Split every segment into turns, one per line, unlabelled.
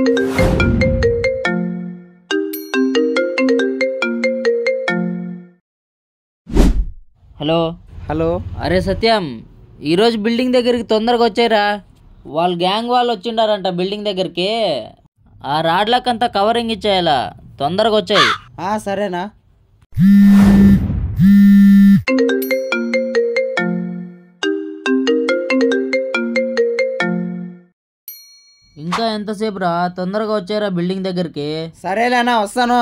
Hello
hello.
అరే సత్యం, ఈరోజు building దగ్గరికి తొందరగా వచ్చారా? వాళ్ళ గ్యాంగ్ వాళ్ళు వచ్చిండారంట బిల్డింగ్ దగ్గరికి. ఆ రాడ్లకంతా కవరింగ్ ఇచ్చేయాలా, తొందరగా వచ్చాయి.
సరేనా.
ఇంకా ఎంతసేపు రా, తొందరగా వచ్చారా బిల్డింగ్ దగ్గరికి.
సరేలేనా, వస్తాను.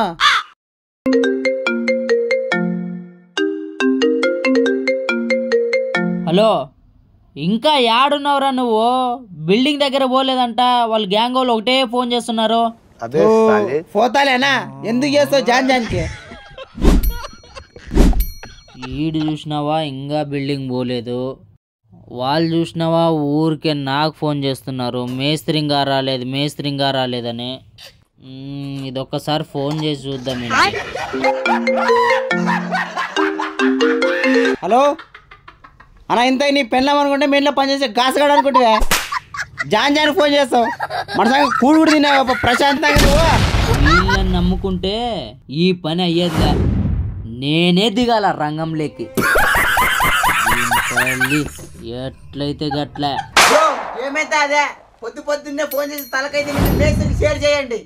హలో, ఇంకా యాడున్నావురా నువ్వు? బిల్డింగ్ దగ్గర పోలేదంట, వాళ్ళ గ్యాంగ్ వాళ్ళు ఒకటే ఫోన్ చేస్తున్నారు.
పోతాలేనా, ఎందుకు చేస్తావు జాన్కి?
ఈడు చూసినావా ఇంకా బిల్డింగ్ పోలేదు, వాళ్ళు చూసినావా ఊరికే నాకు ఫోన్ చేస్తున్నారు, మేస్త్రింగా రాలేదని. ఇదొక్కసారి ఫోన్ చేసి చూద్దాం.
హలో అన్నా, ఇంత నీ పెళ్ళం అనుకుంటే మీ ఇంట్లో పనిచేసే గాసగాడు అనుకుంటే జాన్కి ఫోన్ చేస్తావు. మన సంగతి కూడు కూడా తిన్నావు ప్రశాంతంగా. నువ్వు
వీళ్ళని నమ్ముకుంటే ఈ పని అయ్యేదిగా, నేనే దిగాల రంగంలోకి. ఎట్లయితే గట్ల.
ఏమైతే అదే పొద్దున్నే ఫోన్ చేసి తలకైతే షేర్ చేయండి.